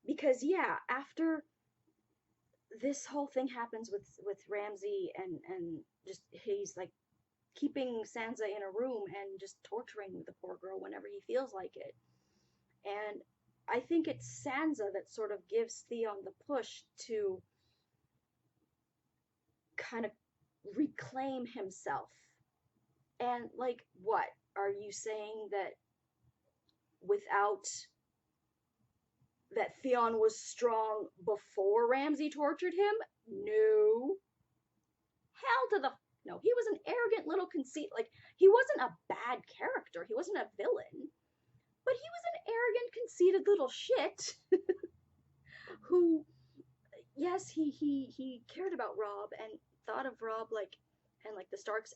because yeah, after this whole thing happens with Ramsay and just he's like keeping Sansa in a room and just torturing the poor girl whenever he feels like it. And I think it's Sansa that sort of gives Theon the push to kind of reclaim himself. And like, what are you saying that without that Theon was strong before Ramsay tortured him? No. Hell to the no. He was an arrogant little conceit. Like, he wasn't a bad character. He wasn't a villain, but he was an arrogant, conceited little shit who, yes, he cared about Robb and thought of Robb like and like the Starks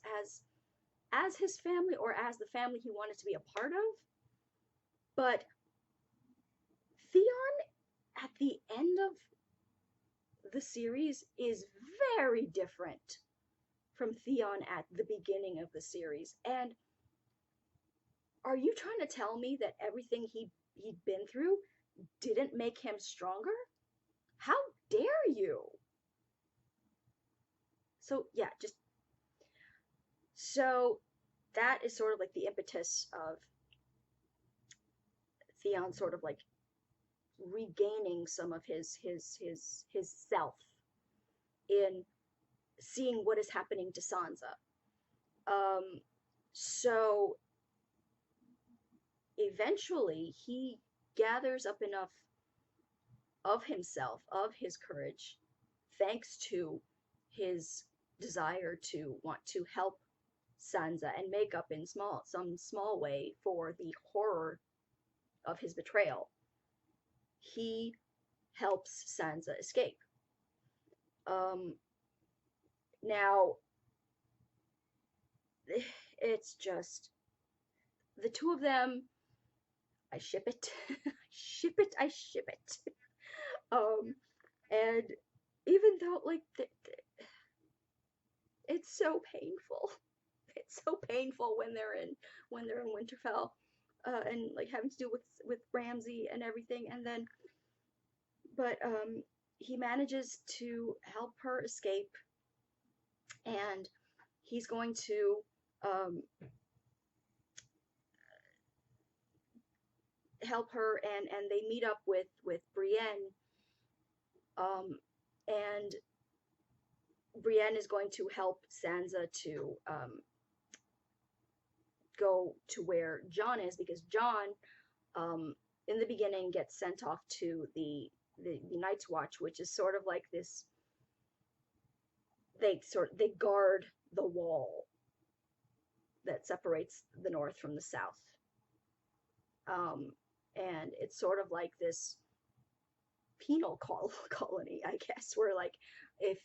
as his family or as the family he wanted to be a part of. But Theon at the end of the series is very different from Theon at the beginning of the series. And are you trying to tell me that everything he'd been through didn't make him stronger? How dare you? So yeah, just so that is sort of like the impetus of Theon sort of like regaining some of his self in seeing what is happening to Sansa. Um, so eventually he gathers up enough of himself, of his courage, thanks to his desire to want to help Sansa and make up in some small way for the horror of his betrayal. He helps Sansa escape. Um, now, it's just the two of them. I ship it. I ship it. I ship it. And even though like it's so painful, it's so painful when they're in Winterfell, and like having to do with Ramsay and everything, and then but he manages to help her escape, and he's going to um, help her, and they meet up with Brienne, and Brienne is going to help Sansa to go to where Jon is, because Jon, in the beginning, gets sent off to the Night's Watch, which is sort of like this. They guard the wall that separates the North from the South, and it's sort of like this penal colony, I guess, where like if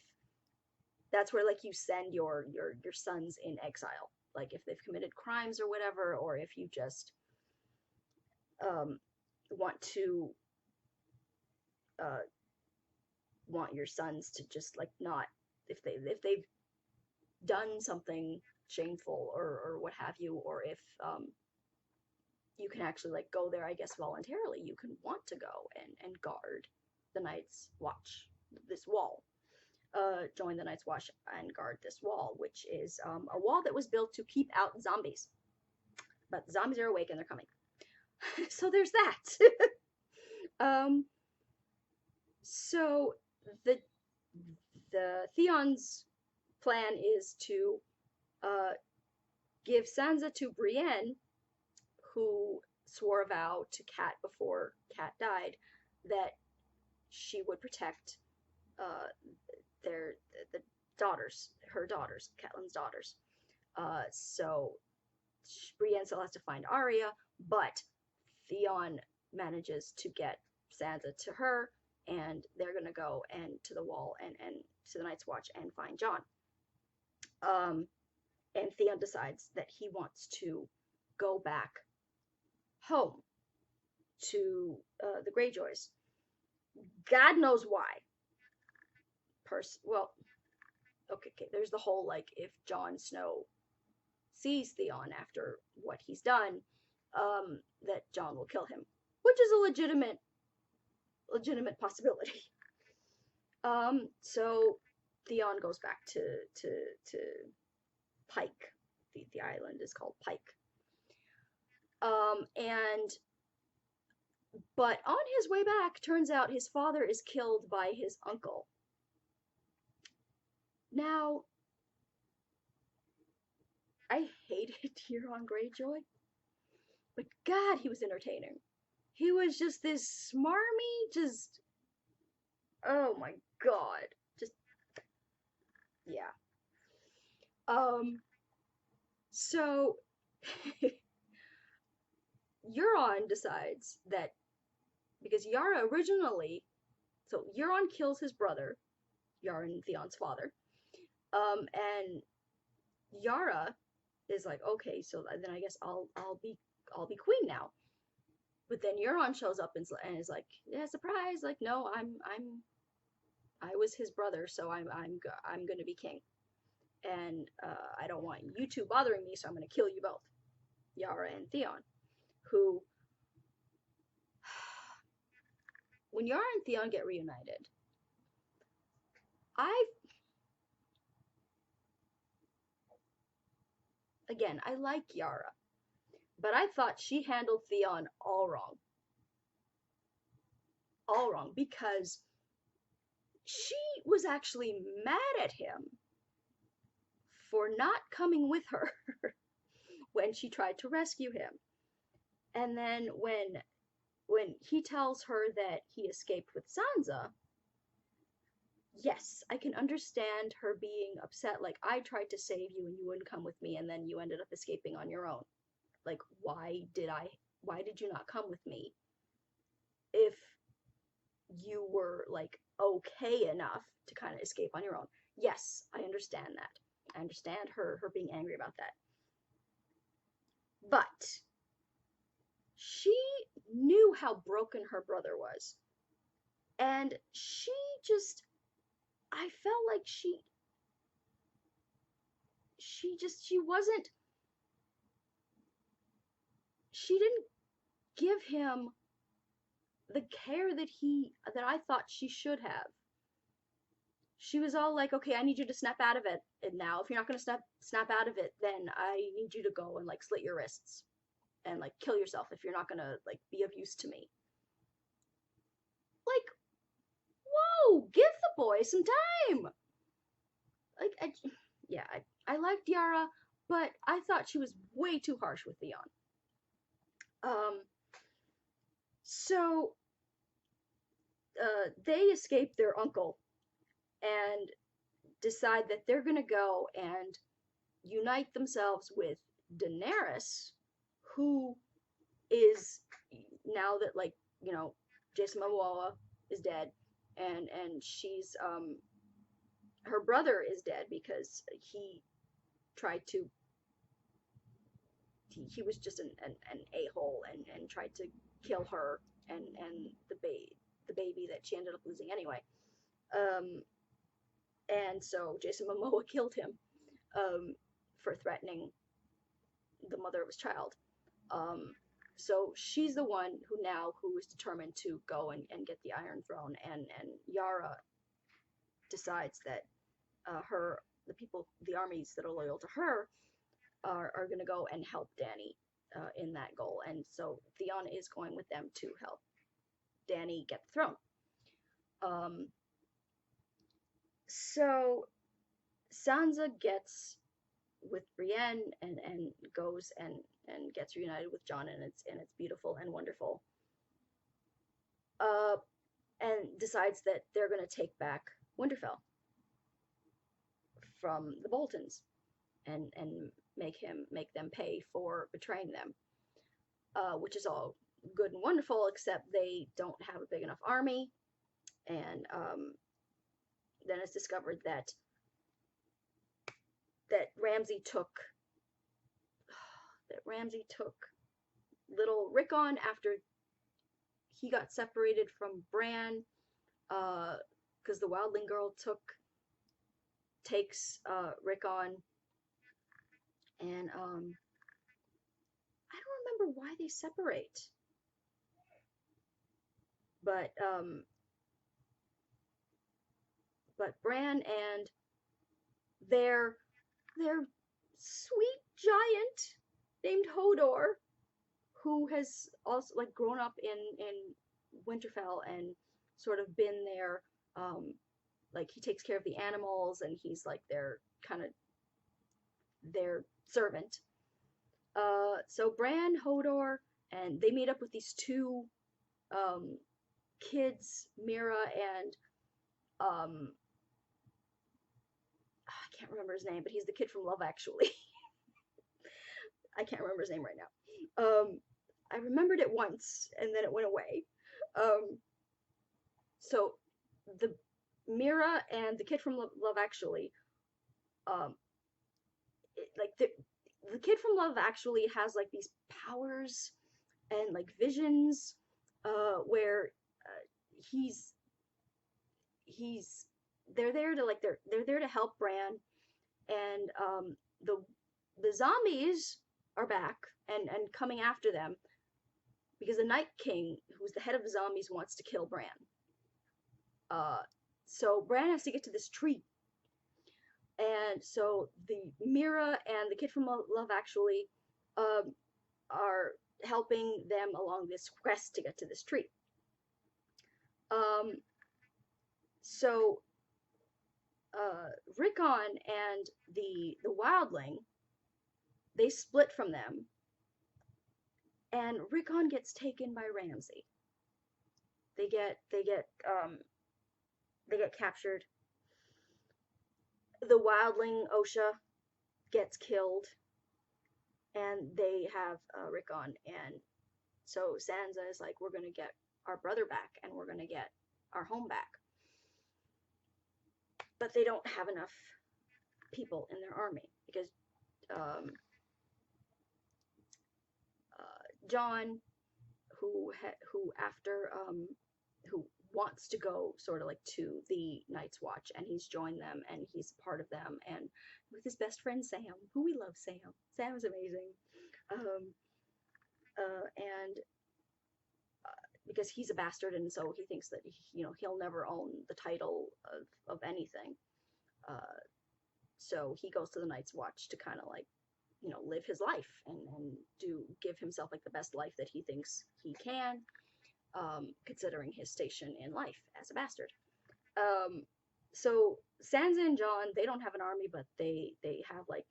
that's where like you send your sons in exile, like if they've committed crimes or whatever, or if you just um, want to uh, want your sons to just like not if they've done something shameful or what have you, or if you can actually like go there, I guess voluntarily. You can want to go and guard the Night's Watch, this wall. Join the Night's Watch and guard this wall, which is a wall that was built to keep out zombies. But the zombies are awake and they're coming. So there's that. um, so the Theon's plan is to give Sansa to Brienne, who swore a vow to Cat before Cat died that she would protect uh, the daughters, her daughters, Catelyn's daughters. So Brienne still has to find Arya, but Theon manages to get Sansa to her, and they're gonna go and to the wall and to the Night's Watch and find Jon. And Theon decides that he wants to go back home to the Greyjoys. God knows why. Well, okay, there's the whole like if Jon Snow sees Theon after what he's done, that Jon will kill him, which is a legitimate legitimate possibility. So Theon goes back to Pike. The island is called Pike. And but on his way back, turns out his father is killed by his uncle. Now, I hated Euron Greyjoy, but God, he was entertaining. He was just this smarmy, just oh my God, just yeah. So Euron decides that because Yara originally, so Euron kills his brother, Euron Theon's father, and Yara is like, okay, so then I guess I'll be queen now. But then Euron shows up and is like, yeah, surprise! Like, no, I was his brother, so I'm gonna be king, and I don't want you two bothering me, so I'm gonna kill you both, Yara and Theon, who when Yara and Theon get reunited, I like Yara, but I thought she handled Theon all wrong. All wrong, because she was actually mad at him for not coming with her when she tried to rescue him. And then when he tells her that he escaped with Sansa, yes, I can understand her being upset. Like, I tried to save you and you wouldn't come with me, and then you ended up escaping on your own. Like, why did you not come with me if you were, like, okay enough to kind of escape on your own? Yes, I understand that. I understand her being angry about that. But she knew how broken her brother was. And she just, I felt like she wasn't, she didn't give him the care that I thought she should have. She was all like, okay, I need you to snap out of it now. If you're not going to snap out of it, then I need you to go and, like, slit your wrists and, like, kill yourself if you're not going to, like, be of use to me. Like, whoa, give the boy some time. Like, I liked Yara, but I thought she was way too harsh with Theon. So they escape their uncle and decide that they're gonna go and unite themselves with Daenerys, who is, now that, like, you know, Jason Momoa is dead, and she's her brother is dead because he tried to he was just an a-hole and tried to kill her and the baby that she ended up losing anyway. And so Jason Momoa killed him for threatening the mother of his child. So she's the one who is determined to go and get the Iron Throne, and Yara decides that the armies that are loyal to her are going to go and help Dany in that goal. And so Theon is going with them to help Dany get the throne. So Sansa gets with Brienne and goes and gets reunited with Jon, and it's beautiful and wonderful. And decides that they're going to take back Winterfell from the Boltons and make them pay for betraying them, which is all good and wonderful, except they don't have a big enough army. And then it's discovered that Ramsay took little Rickon after he got separated from Bran, because the Wildling girl takes Rickon, and I don't remember why they separate. But Bran and their their sweet giant named Hodor, who has also like grown up in Winterfell and sort of been there, like he takes care of the animals and he's like their kind of their servant. So Bran, Hodor, and they meet up with these two um, kids, Mira and I can't remember his name, but he's the kid from Love Actually. I can't remember his name right now. I remembered it once and then it went away. Um, so the Mira and the kid from Love Actually, um, like the kid from Love Actually has like these powers and like visions, where he's he's they're there to like they're there to help Bran, and the zombies are back and coming after them because the Night King, who's the head of the zombies, wants to kill Bran. Uh, so Bran has to get to this tree, and so the Mira and the kid from Love Actually um, are helping them along this quest to get to this tree. Um, so Rickon and the Wildling, they split from them, and Rickon gets taken by Ramsay. They get captured. The Wildling Osha gets killed, and they have Rickon. And so Sansa is like, we're gonna get our brother back, and we're gonna get our home back. But they don't have enough people in their army because Jon, who after who wants to go sort of like to the Night's Watch, and he's joined them and he's part of them, and with his best friend Sam, who we love. Sam is amazing, and because he's a bastard, and so he thinks that he'll never own the title of anything. So he goes to the Night's Watch to kind of like live his life and give himself like the best life that he thinks he can, considering his station in life as a bastard. So Sansa and Jon, they don't have an army, but they have like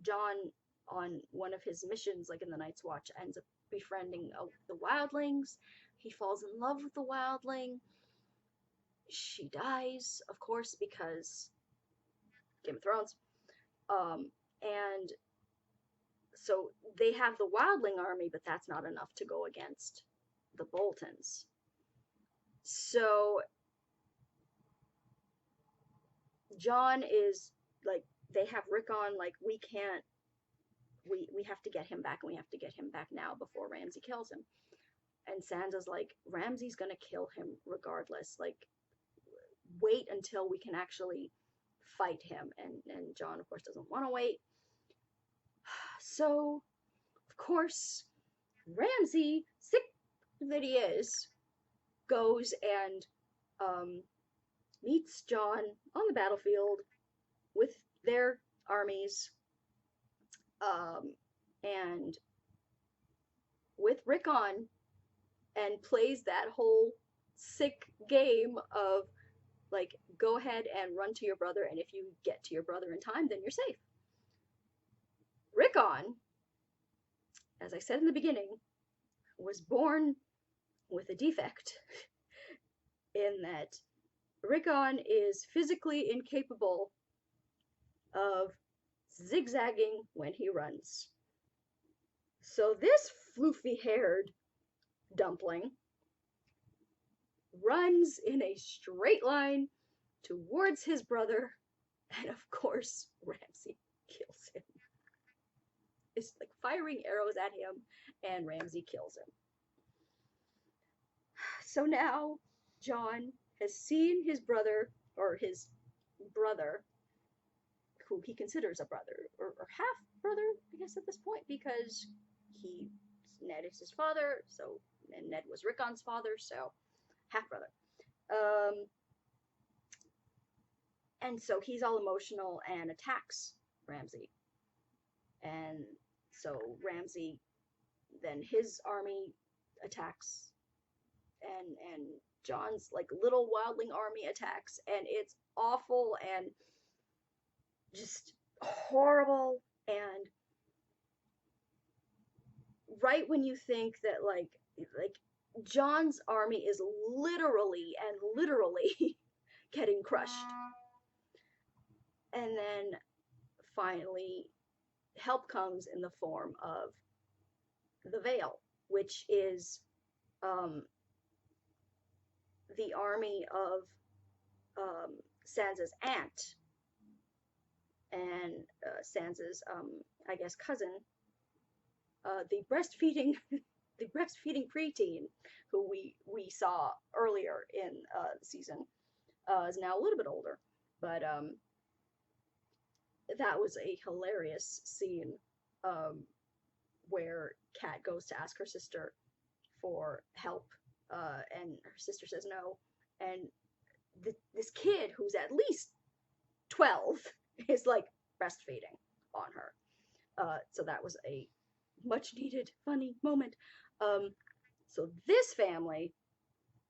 Jon on one of his missions, like in the Night's Watch, ends up befriending the Wildlings. He falls in love with the Wildling. She dies, of course, because Game of Thrones. And so they have the Wildling army, but that's not enough to go against the Boltons. So Jon is like, they have Rickon like, we have to get him back, and we have to get him back now before Ramsay kills him. And Sansa's like, Ramsay's gonna kill him regardless. Like, wait until we can actually fight him. And Jon, of course, doesn't want to wait. So, of course, Ramsay, sick that he is, goes and meets Jon on the battlefield with their armies, and with Rickon, and plays that whole sick game of like, go ahead and run to your brother, and if you get to your brother in time, then you're safe. Rickon, as I said in the beginning, was born with a defect in that Rickon is physically incapable of zigzagging when he runs. So this floofy-haired dumpling runs in a straight line towards his brother, and of course, Ramsay kills him. It's like firing arrows at him, and Ramsay kills him. So now Jon has seen his brother, or his brother, who he considers a brother, or half brother, I guess at this point, because Ned is his father, so, and Ned was Rickon's father, so half brother. Um, and so he's all emotional and attacks Ramsay. And so Ramsay, then his army attacks, and Jon's like little wildling army attacks, and it's awful and just horrible. And right when you think that like Jon's army is literally getting crushed, and then finally help comes in the form of the Vale, which is the army of Sansa's aunt and Sansa's, I guess, cousin, the breastfeeding the breastfeeding preteen who we saw earlier in the season, is now a little bit older, but that was a hilarious scene, where Kat goes to ask her sister for help, and her sister says no, and this kid who's at least 12 is like breastfeeding on her. So that was a much needed funny moment. So this family,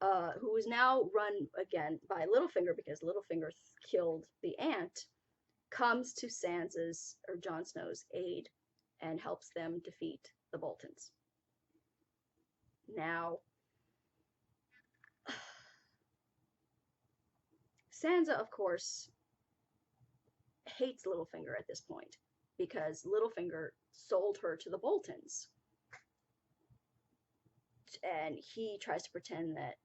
who is now run again by Littlefinger because Littlefinger killed the aunt, comes to Sansa's or Jon Snow's aid and helps them defeat the Boltons. Now, Sansa, of course, hates Littlefinger at this point because Littlefinger sold her to the Boltons. And he tries to pretend that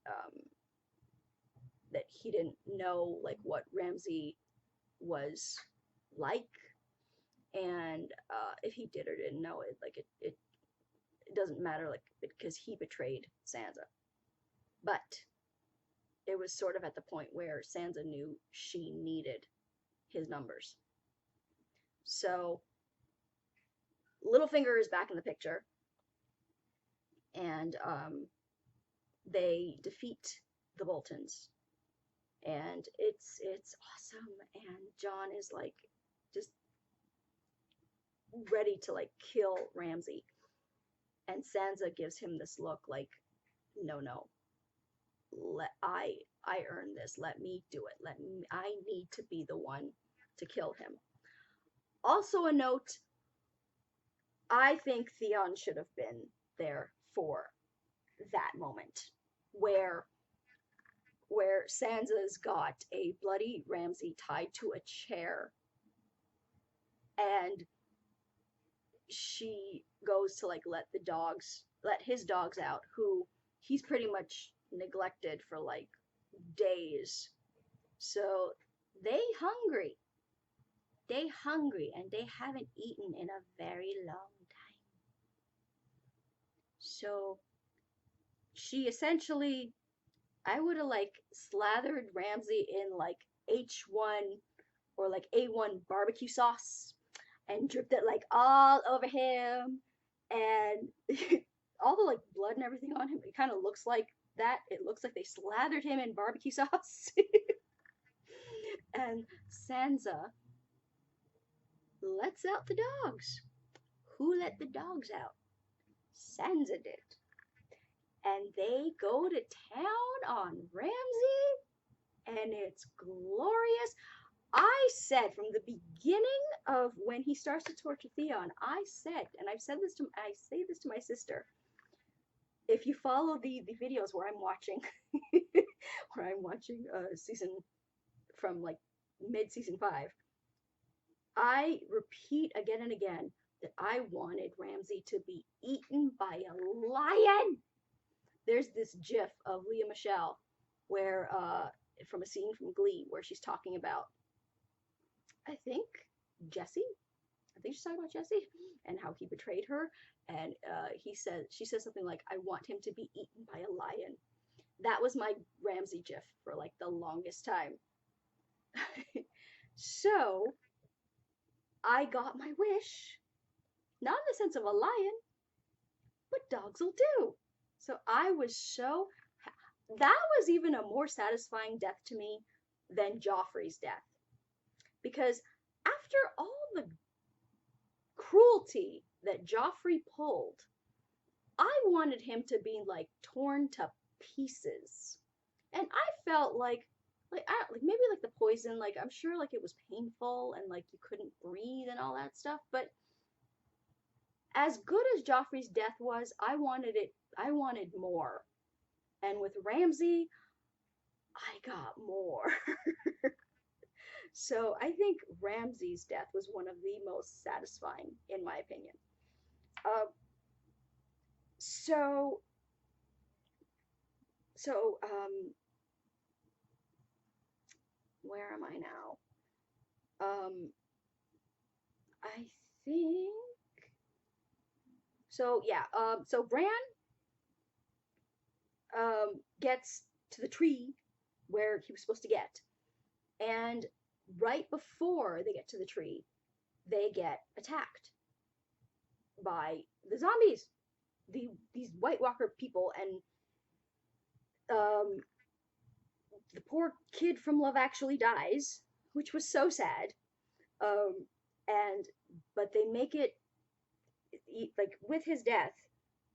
that he didn't know like what Ramsay was like, and if he did or didn't know it, like it doesn't matter, like, because he betrayed Sansa. But it was sort of at the point where Sansa knew she needed his numbers. So Littlefinger is back in the picture, and they defeat the Boltons, and it's awesome. And Jon is like just ready to like kill Ramsay, and Sansa gives him this look like, no, I earned this. Let me do it. I need to be the one to kill him. Also a note, I think Theon should have been there for that moment where Sansa's got a bloody Ramsay tied to a chair, and she goes to like let his dogs out, who he's pretty much neglected for like days. So they hungry, and they haven't eaten in a very long time. So she essentially, I would have like slathered Ramsay in like H1 or like A1 barbecue sauce and dripped it like all over him, and all the like blood and everything on him, it kind of looks like that. It looks like they slathered him in barbecue sauce. And Sansa lets out the dogs. Who let the dogs out? Sansa did. And they go to town on Ramsay, and it's glorious. I said from the beginning of when he starts to torture Theon, I said, and I say this to my sister, if you follow the videos where I'm watching season from like mid season 5, I repeat again and again that I wanted Ramsay to be eaten by a lion. There's this gif of Lea Michele where from a scene from Glee where she's talking about, I think she's talking about Jesse and how he betrayed her, and she says something like, I want him to be eaten by a lion. That was my Ramsay gif for like the longest time. So I got my wish, not in the sense of a lion, but dogs will do. So I was so that was even a more satisfying death to me than Joffrey's death. Because after all the cruelty that Joffrey pulled, I wanted him to be like torn to pieces. And I felt like maybe like the poison, like I'm sure like it was painful and like you couldn't breathe and all that stuff, but as good as Joffrey's death was, I wanted more. And with Ramsay, I got more. So I think Ramsay's death was one of the most satisfying, in my opinion. Uh, so so where am I now? I think so. Yeah. So Bran gets to the tree where he was supposed to get, and right before they get to the tree, they get attacked by the zombies, these White Walker people, and um, the poor kid from Love Actually dies, which was so sad. Um, and but they make it like with his death,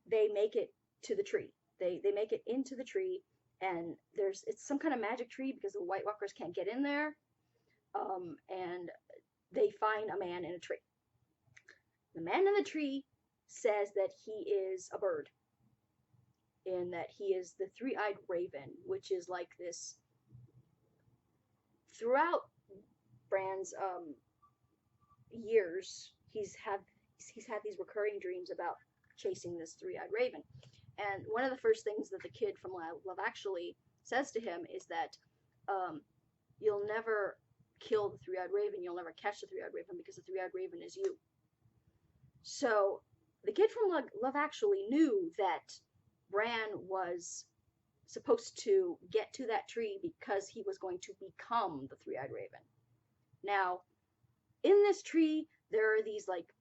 they make it to the tree. They make it into the tree, and it's some kind of magic tree because the White Walkers can't get in there. And they find a man in a tree. The man in the tree says that he is a bird, and that he is the three-eyed raven, which is like this throughout Bran's years. He's had these recurring dreams about chasing this three-eyed raven. And one of the first things that the kid from Love Actually says to him is that you'll never kill the three-eyed raven, you'll never catch the three-eyed raven because the three-eyed raven is you. So the kid from Love Actually knew that Bran was supposed to get to that tree because he was going to become the three-eyed raven. Now, in this tree, there are these like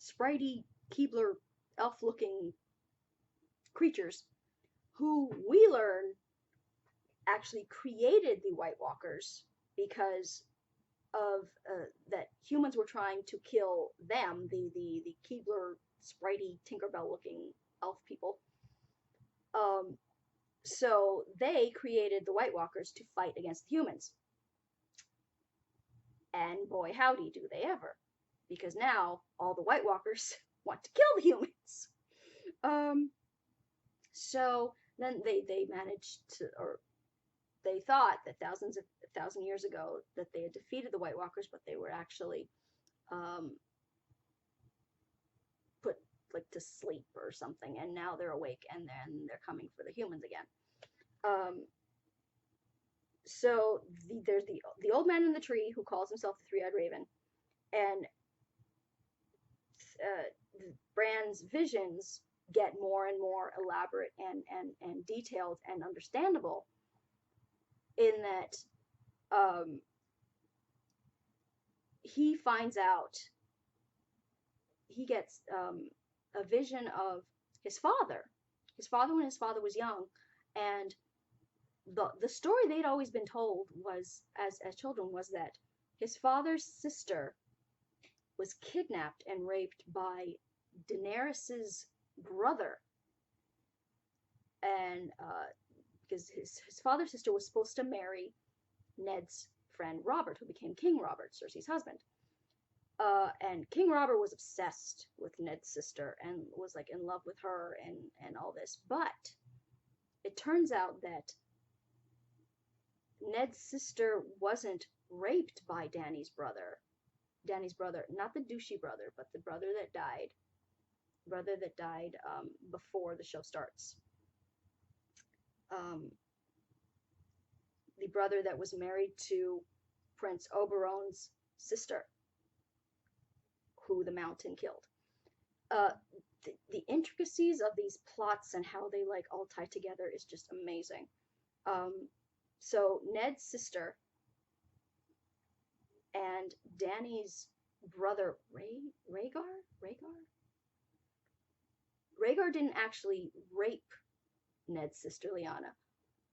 spritey Keebler elf-looking creatures who we learn actually created the White Walkers because of that humans were trying to kill them, the Keebler, spritey, Tinkerbell-looking elf people. So they created the White Walkers to fight against the humans. And boy, howdy, do they ever. Because now all the White Walkers want to kill the humans. So then they managed to, or they thought that 1,000 years ago that they had defeated the White Walkers, but they were actually put like to sleep or something, and now they're awake and then they're coming for the humans again. So there's the old man in the tree who calls himself the Three-Eyed Raven, and Bran's visions get more and more elaborate and detailed and understandable, in that he finds out, he gets a vision of his father when his father was young, and the story they'd always been told was, as children, was that his father's sister was kidnapped and raped by Daenerys's brother, and because his father's sister was supposed to marry Ned's friend Robert, who became King Robert, Cersei's husband. And King Robert was obsessed with Ned's sister and was like in love with her and all this. But it turns out that Ned's sister wasn't raped by Dany's brother. Dany's brother, not the douchey brother, but the brother that died. Before the show starts. The brother that was married to Prince Oberon's sister, who the Mountain killed. The intricacies of these plots and how they like all tie together is just amazing. So Ned's sister and Dany's brother Rhaegar didn't actually rape Ned's sister Lyanna,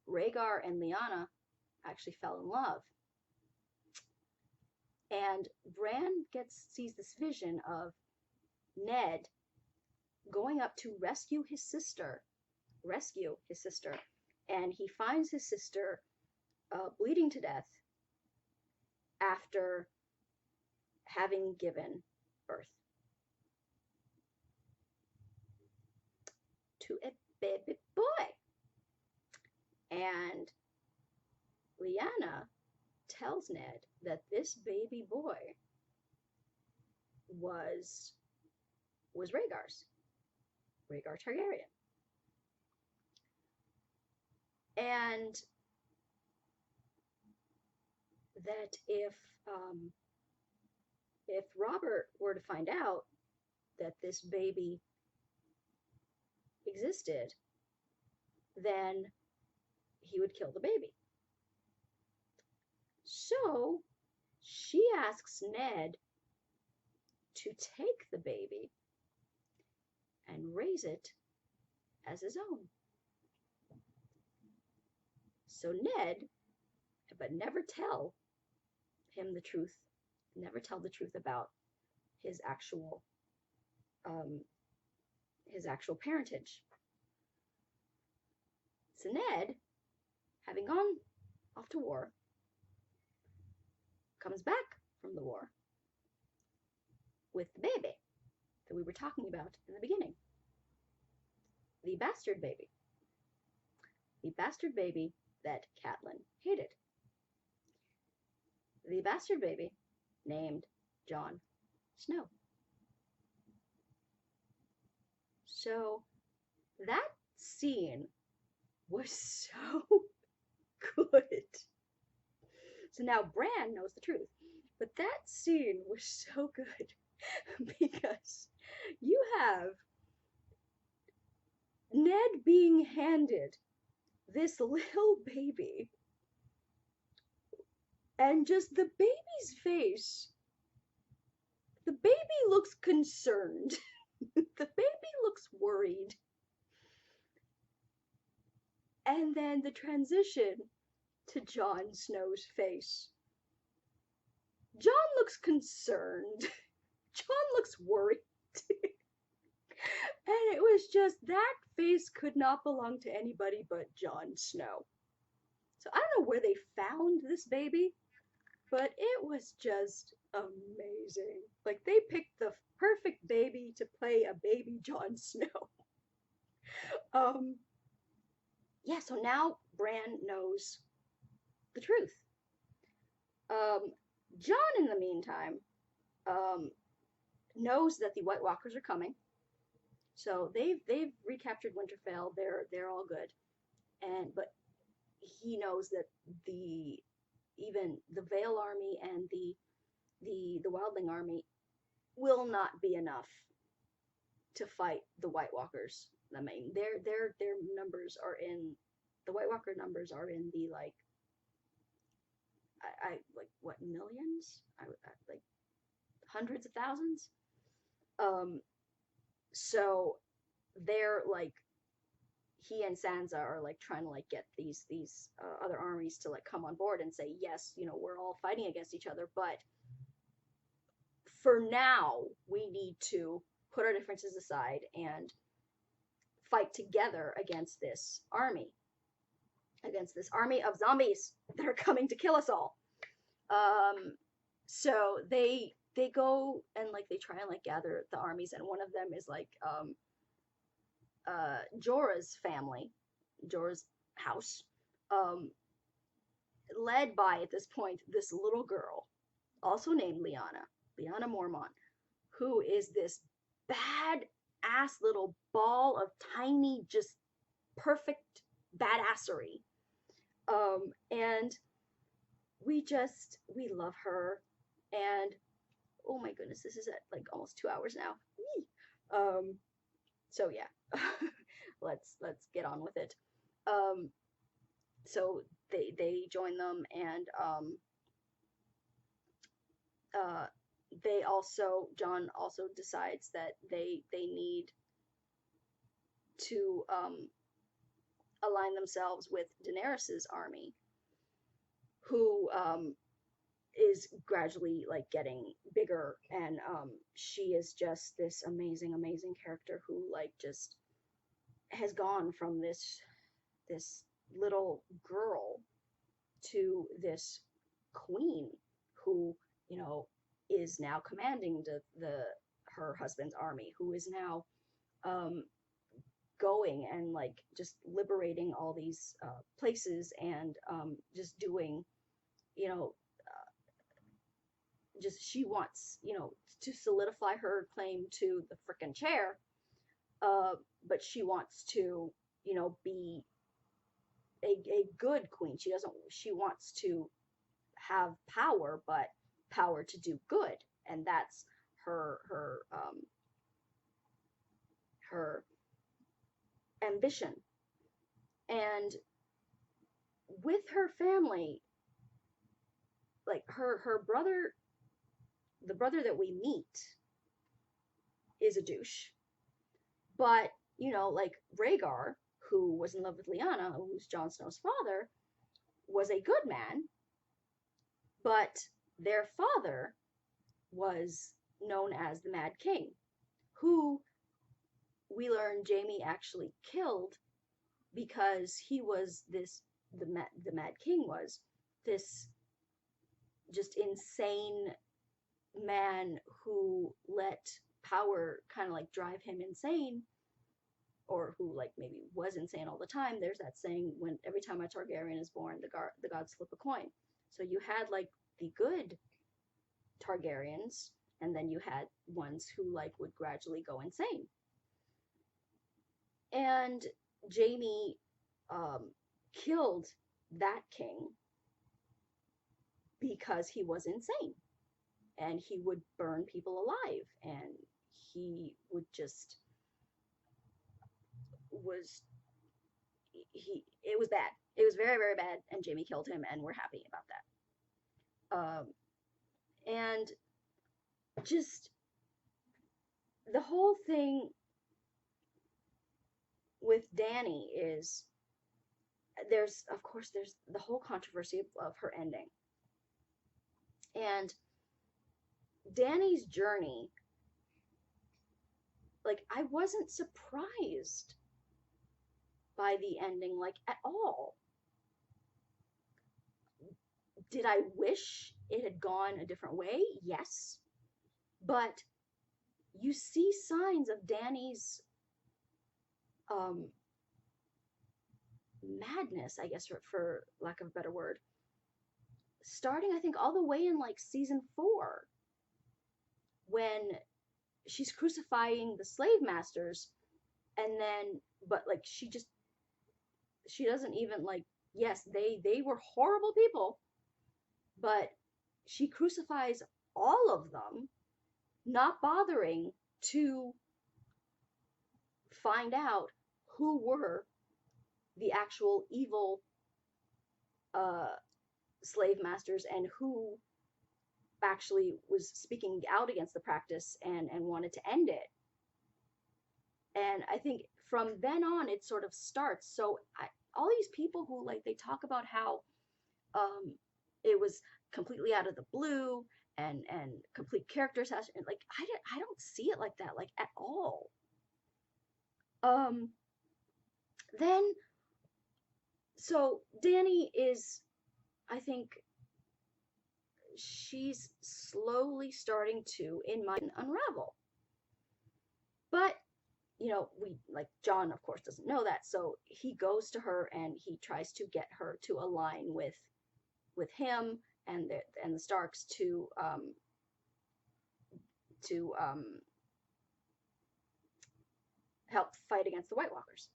Rhaegar and Lyanna actually fell in love. And Bran sees this vision of Ned going up to rescue his sister, and he finds his sister bleeding to death after having given birth to a baby boy. And Lyanna tells Ned that this baby boy was Rhaegar Targaryen. And that if Robert were to find out that this baby existed, then he would kill the baby. So she asks Ned to take the baby and raise it as his own. So Ned, but never tell him the truth, never tell the truth about his actual parentage. So Ned, having gone off to war, comes back from the war with the baby that we were talking about in the beginning. The bastard baby. The bastard baby that Catelyn hated. The bastard baby named Jon Snow. So that scene was so good. So now Bran knows the truth, but that scene was so good because you have Ned being handed this little baby, and just the baby's face. The baby looks concerned. The baby looks worried. And then the transition to Jon Snow's face. Jon looks concerned. Jon looks worried. And it was just, that face could not belong to anybody but Jon Snow. So I don't know where they found this baby, but it was just amazing. Like, they picked the perfect baby to play a baby Jon Snow. Yeah, so now Bran knows the truth. Jon, in the meantime, knows that the White Walkers are coming. So they've recaptured Winterfell. They're all good, but he knows that even the Vale army and the Wildling army will not be enough to fight the White Walkers. I mean, their numbers are in, the White Walker numbers are in the like millions? Like hundreds of thousands. So they're like, he and Sansa are like trying to like get these other armies to like come on board and say, yes, we're all fighting against each other, but for now we need to put our differences aside and fight together against this army of zombies that are coming to kill us all. So they go and like they try and like gather the armies, and one of them is like Jorah's family, Jorah's house, led by, at this point, this little girl, also named Lyanna Mormont, who is this badass little ball of tiny, just perfect badassery. And we love her, and oh my goodness, this is at like almost 2 hours now. So yeah, let's get on with it. So they join them, and Jon also decides that they need to align themselves with Daenerys's army, who is gradually like getting bigger, and she is just this amazing character who like just has gone from this little girl to this queen who, you know, is now commanding the her husband's army, who is now um going and like just liberating all these places, and just doing, you know, just she wants, you know, to solidify her claim to the frickin' chair, uh, but she wants to, you know, be a good queen. She wants to have power, but power to do good, and that's her ambition. And with her family, like her brother, the brother that we meet is a douche, but you know, like Rhaegar, who was in love with Lyanna, who's Jon Snow's father, was a good man, but their father was known as the Mad King, who we learn Jaime actually killed because he was the Mad King was this just insane man who let power kind of like drive him insane, or who like maybe was insane all the time. There's that saying, when every time a Targaryen is born, the gods flip a coin. So you had like the good Targaryens, and then you had ones who like would gradually go insane. And Jaime killed that king because he was insane, and he would burn people alive, and he would just was he it was bad. It was very bad, and Jaime killed him, and we're happy about that. And just the whole thing with Dany is, there's of course there's the whole controversy of her ending, and Dany's journey. Like, I wasn't surprised by the ending, like, at all. Did I wish it had gone a different way? Yes. But you see signs of Dany's madness, I guess, for lack of a better word, starting, I think, all the way in like season 4, when she's crucifying the slave masters, and then but like she doesn't even like, yes, they were horrible people, but she crucifies all of them, not bothering to find out who were the actual evil slave masters, and who actually was speaking out against the practice and wanted to end it. And I think from then on it sort of starts. So all these people who like, they talk about how it was completely out of the blue, and complete character assassination, like I don't see it like that, like, at all. Then so Dany is, I think, she's slowly starting to, in my opinion, unravel. But, you know, Jon, of course, doesn't know that, so he goes to her and he tries to get her to align with him and the Starks to help fight against the White Walkers.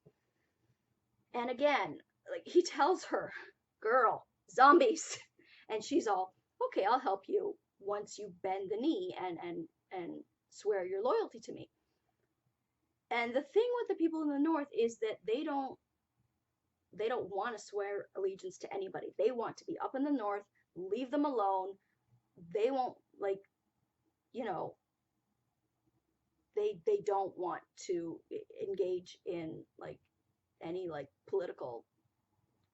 And again, like, he tells her, girl, zombies. And she's all, okay, I'll help you once you bend the knee and swear your loyalty to me. And the thing with the people in the North is that they don't want to swear allegiance to anybody. They want to be up in the North, leave them alone. They won't, like, you know, they don't want to engage in like any like political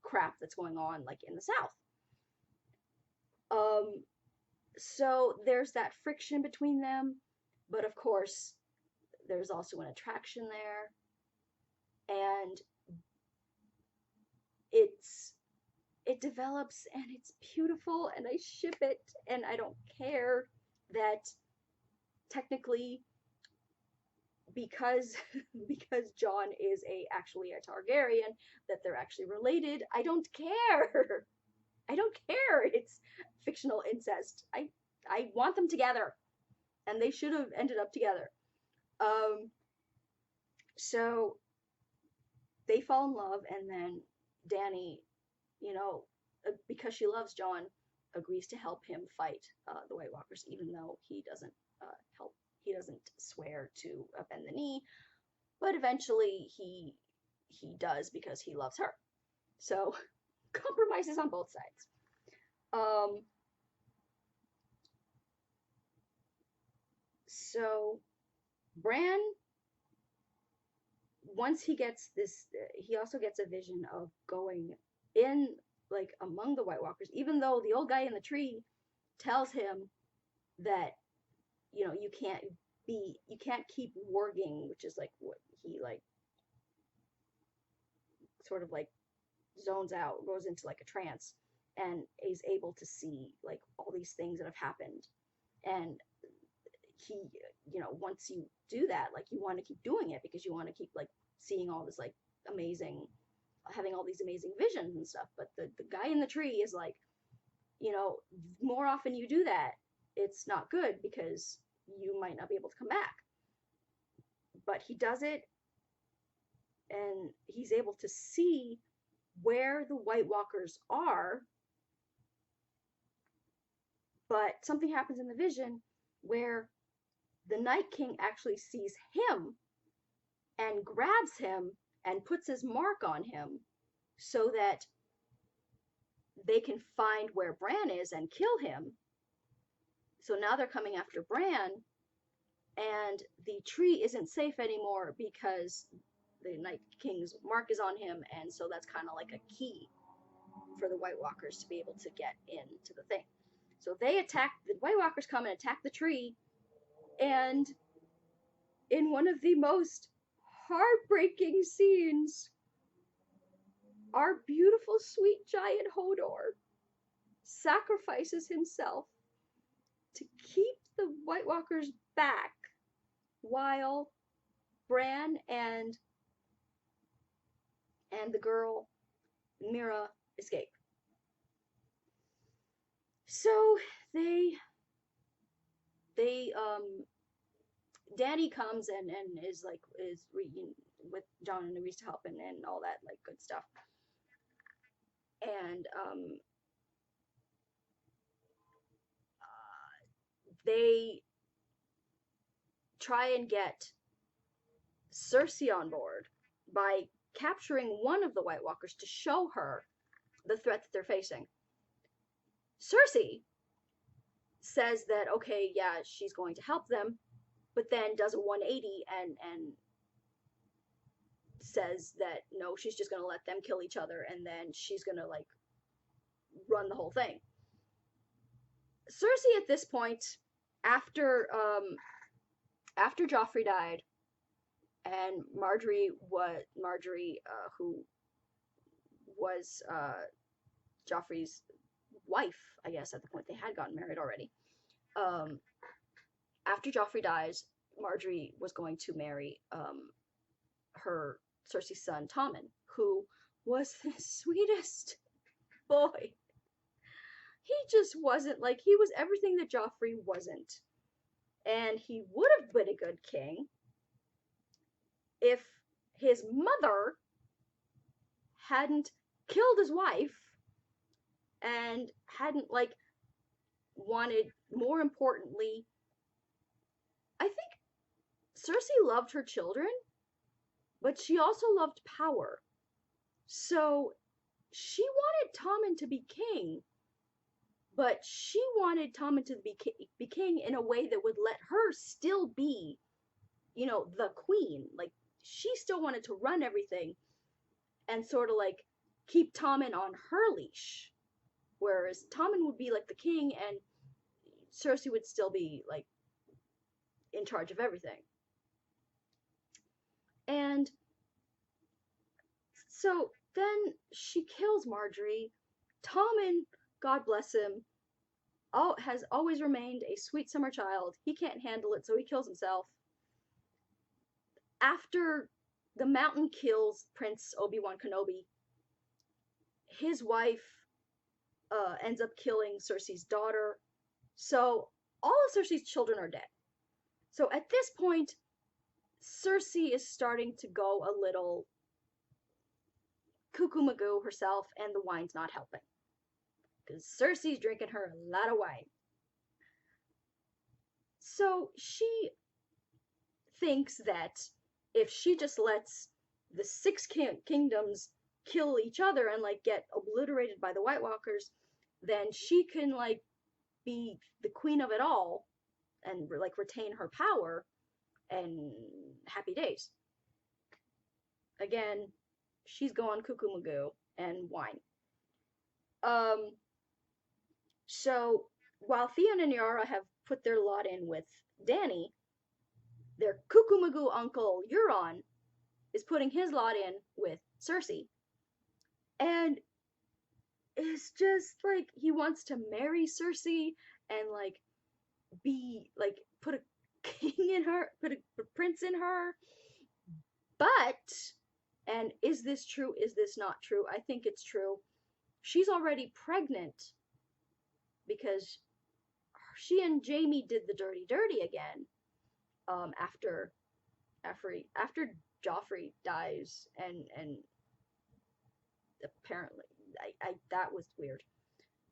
crap that's going on like in the South. Um, so there's that friction between them, but of course there's also an attraction there, and it's it develops and it's beautiful and I ship it, and I don't care that technically because because Jon is actually a Targaryen, that they're actually related. I don't care. I don't care. It's fictional incest. I want them together, and they should have ended up together. Um, so they fall in love, and then Dany, you know, because she loves Jon, agrees to help him fight the White Walkers, even though he doesn't help. He doesn't swear to bend the knee, but eventually he does because he loves her. So compromises on both sides. So Bran, once he gets this, he also gets a vision of going in like among the White Walkers, even though the old guy in the tree tells him that, you know, you can't keep warging, which is like what he like sort of like zones out, goes into like a trance, and is able to see like all these things that have happened. And he, you know, once you do that, like you want to keep doing it because you want to keep like seeing all this like amazing, having all these amazing visions and stuff. But the guy in the tree is like, you know, more often you do that, it's not good because you might not be able to come back. But he does it, and he's able to see where the White Walkers are. But something happens in the vision where the Night King actually sees him and grabs him and puts his mark on him so that they can find where Bran is and kill him. So now they're coming after Bran, and the tree isn't safe anymore because the Night King's mark is on him, and so that's kind of like a key for the White Walkers to be able to get into the thing. So they attack, the White Walkers come and attack the tree, and in one of the most heartbreaking scenes, our beautiful, sweet giant Hodor sacrifices himself to keep the White Walkers back while Bran and the girl Mira escape. So they Dany comes and is like with Jon and agrees to help and all that like good stuff. And they try and get Cersei on board by capturing one of the White Walkers to show her the threat that they're facing. Cersei says that, okay, yeah, she's going to help them, but then does a 180 and says that no, she's just going to let them kill each other, and then she's going to like run the whole thing. Cersei at this point, after Joffrey died, and Margaery, who was Joffrey's wife, I guess at the point they had gotten married already. After Joffrey dies, Margaery was going to marry her Cersei's son Tommen, who was the sweetest boy. He just wasn't, like, he was everything that Joffrey wasn't. And he would have been a good king if his mother hadn't killed his wife and hadn't, like, wanted, more importantly, I think Cersei loved her children, but she also loved power. So she wanted Tommen to be king, but she wanted Tommen to be king in a way that would let her still be, you know, the queen. Like, she still wanted to run everything, and sort of like keep Tommen on her leash, whereas Tommen would be like the king and Cersei would still be like in charge of everything. And so then she kills Margaery. Tommen, God bless him, has always remained a sweet summer child. He can't handle it, so he kills himself. After the Mountain kills Prince Obi-Wan Kenobi, his wife ends up killing Cersei's daughter. So all of Cersei's children are dead. So at this point, Cersei is starting to go a little cuckoo magoo herself, and the wine's not helping. Because Cersei's drinking her a lot of wine. So she thinks that if she just lets the six kingdoms kill each other and like get obliterated by the White Walkers, then she can like be the queen of it all and like retain her power and happy days. Again, she's going cuckoo magoo and wine. So while Theon and Yara have put their lot in with Dany, their cuckoo magoo uncle Euron is putting his lot in with Cersei. And it's just like he wants to marry Cersei and like be like put a king in her, put a prince in her. But, and is this true? Is this not true? I think it's true. She's already pregnant because she and Jaime did the dirty again. After Joffrey dies, and apparently that was weird.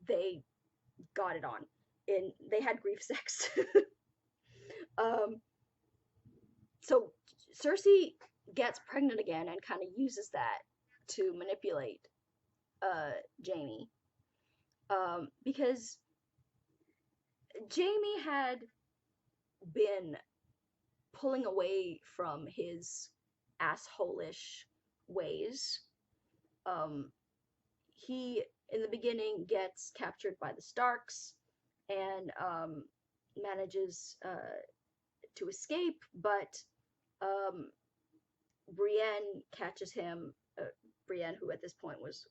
They got it on, and they had grief sex. So Cersei gets pregnant again and kind of uses that to manipulate Jaime, because Jaime had been pulling away from his asshole-ish ways. He, in the beginning, gets captured by the Starks and manages to escape, but Brienne catches him. Brienne, who at this point was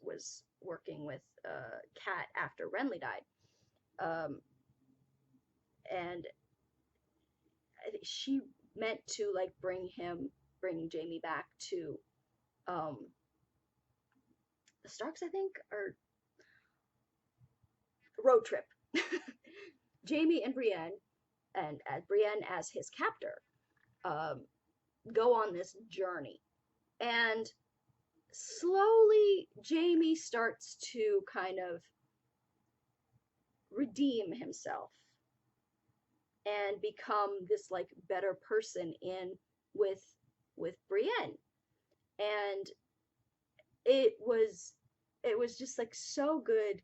working with Cat after Renly died, and she meant to like bring Jaime back to the Starks, I think, or road trip. Jaime and Brienne, and Brienne as his captor, go on this journey, and slowly Jaime starts to kind of redeem himself and become this like better person with Brienne, and it was just like so good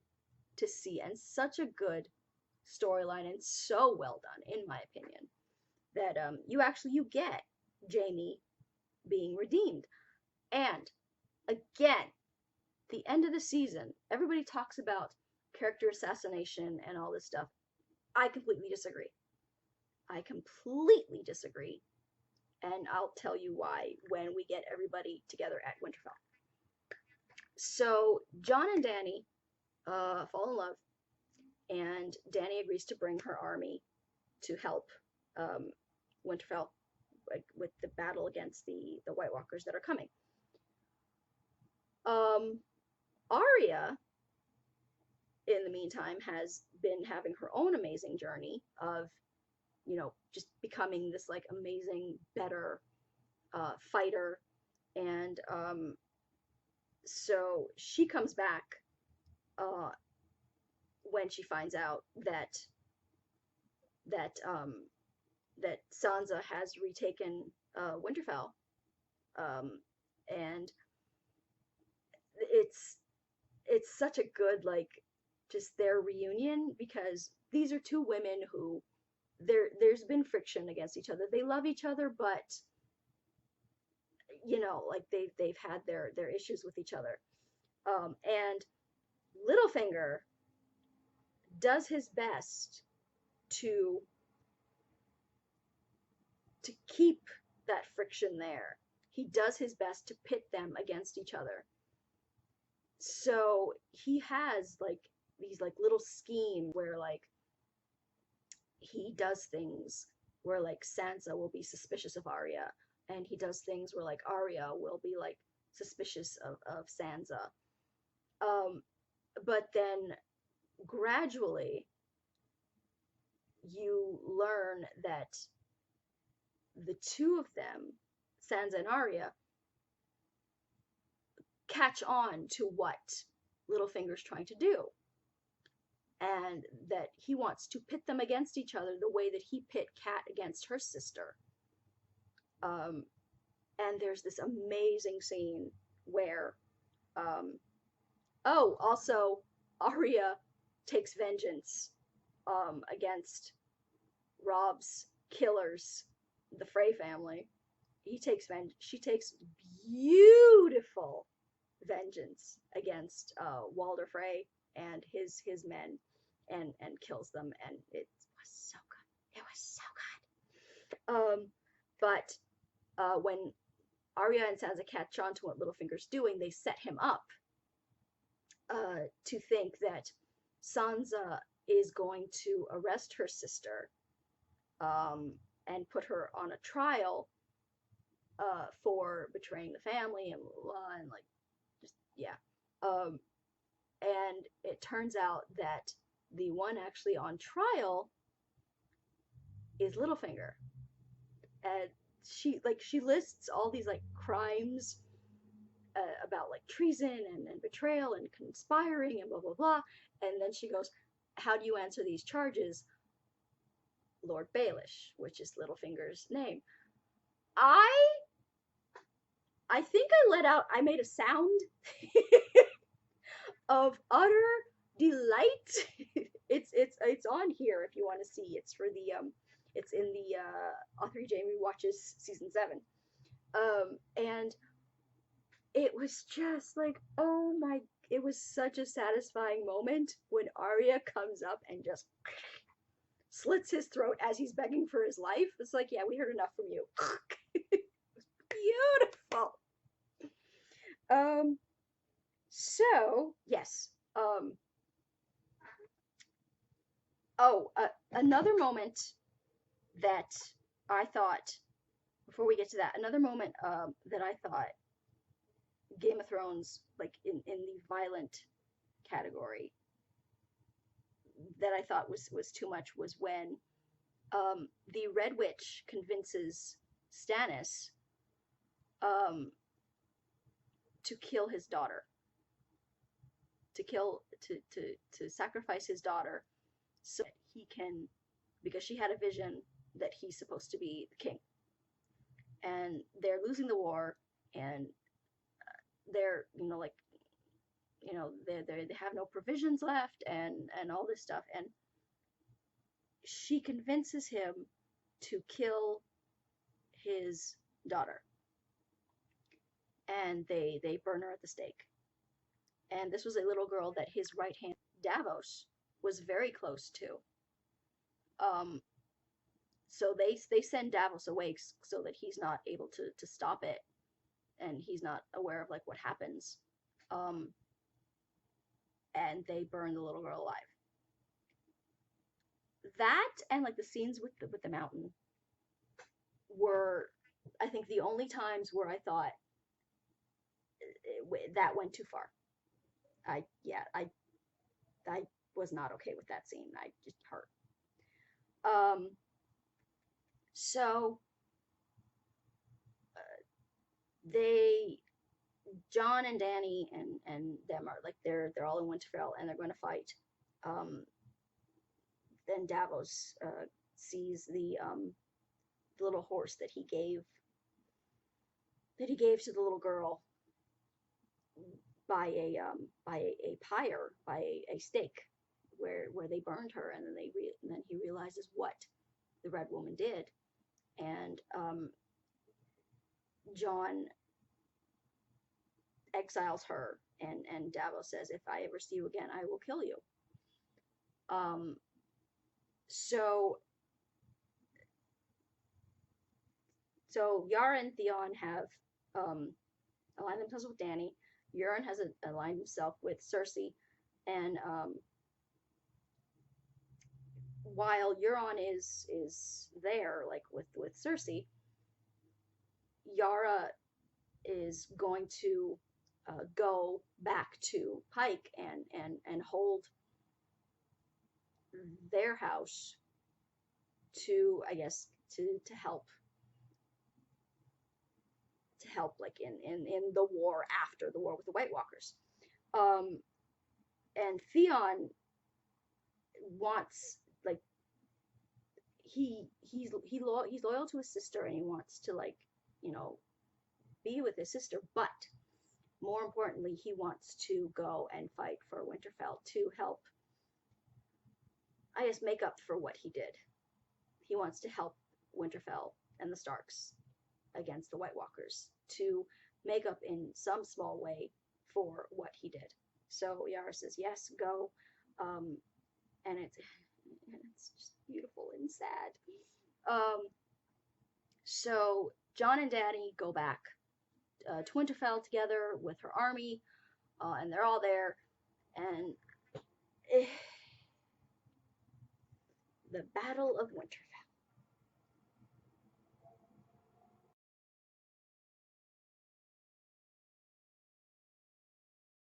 to see, and such a good storyline, and so well done in my opinion, that you get Jaime being redeemed. And again, the end of the season, everybody talks about character assassination and all this stuff. I completely disagree. And I'll tell you why when we get everybody together at Winterfell. So Jon and Dany fall in love, and Dany agrees to bring her army to help Winterfell, like, with the battle against the White Walkers that are coming. Arya, in the meantime, has been having her own amazing journey of, just becoming this like amazing, better fighter, and so she comes back when she finds out that Sansa has retaken Winterfell, and it's such a good, like, just their reunion, because these are two women who there's been friction against each other. They love each other, but you know, like they've had their issues with each other. And Littlefinger does his best to keep that friction there. He does his best to pit them against each other. So he has like these like little schemes where like he does things where like Sansa will be suspicious of Arya, and he does things where like Arya will be like suspicious of Sansa. Um, but then gradually you learn that the two of them, Sansa and Arya, catch on to what Littlefinger's trying to do. And that he wants to pit them against each other the way that he pit Cat against her sister. Um, and there's this amazing scene where, oh, also, Arya takes vengeance against Robb's killers, the Frey family. She takes beautiful vengeance against Walder Frey and his men, and kills them, and it was so good. It was so good. But when Arya and Sansa catch on to what Littlefinger's doing, they set him up to think that Sansa is going to arrest her sister and put her on a trial for betraying the family and blah, blah, and like just yeah. And it turns out that the one actually on trial is Littlefinger, and she lists all these like crimes about like treason and betrayal and conspiring and blah blah blah, and then she goes, "How do you answer these charges, Lord Baelish?" which is Littlefinger's name. I think I made a sound of utter delight. It's on here if you want to see. It's for the it's in the Author Jamie Watches season 7. And it was just like, oh my, it was such a satisfying moment when Arya comes up and just slits his throat as he's begging for his life. It's like, yeah, we heard enough from you. It was beautiful. So yes. Another moment that I thought, before we get to that, another moment that I thought Game of Thrones, like in the violent category, that I thought was too much, was when the Red Witch convinces Stannis to kill his daughter, to sacrifice his daughter so that he can, because she had a vision that he's supposed to be the king, and they're losing the war, and they're they have no provisions left, and all this stuff, and she convinces him to kill his daughter, and they burn her at the stake. And this was a little girl that his right hand Davos was very close to. So they send Davos away so that he's not able to stop it, and he's not aware of like what happens. And they burn the little girl alive. That and like the scenes with the mountain were, I think, the only times where I thought that went too far. I was not okay with that scene. I just hurt. So Jon and Dany and them are like, they're all in Winterfell, and they're going to fight. Then Davos sees the little horse that he gave to the little girl by a pyre, by a stake, where they burned her, and then he realizes what the Red Woman did, and Jon exiles her, and Davos says, "If I ever see you again, I will kill you." Um, so so Yara and Theon have aligned themselves with Dany. Euron has aligned himself with Cersei, and while Euron is there, like with Cersei, Yara is going to go back to Pike and hold their house to, I guess, to help like in the war after the war with the White Walkers. And Theon wants, like, he's loyal to his sister, and he wants to, like, be with his sister, but more importantly, he wants to go and fight for Winterfell to help, I guess, make up for what he did. He wants to help Winterfell and the Starks against the White Walkers to make up in some small way for what he did. So Yara says, yes, go. And it's just beautiful and sad. So Jon and Dany go back to Winterfell together with her army, and they're all there, and the Battle of Winterfell.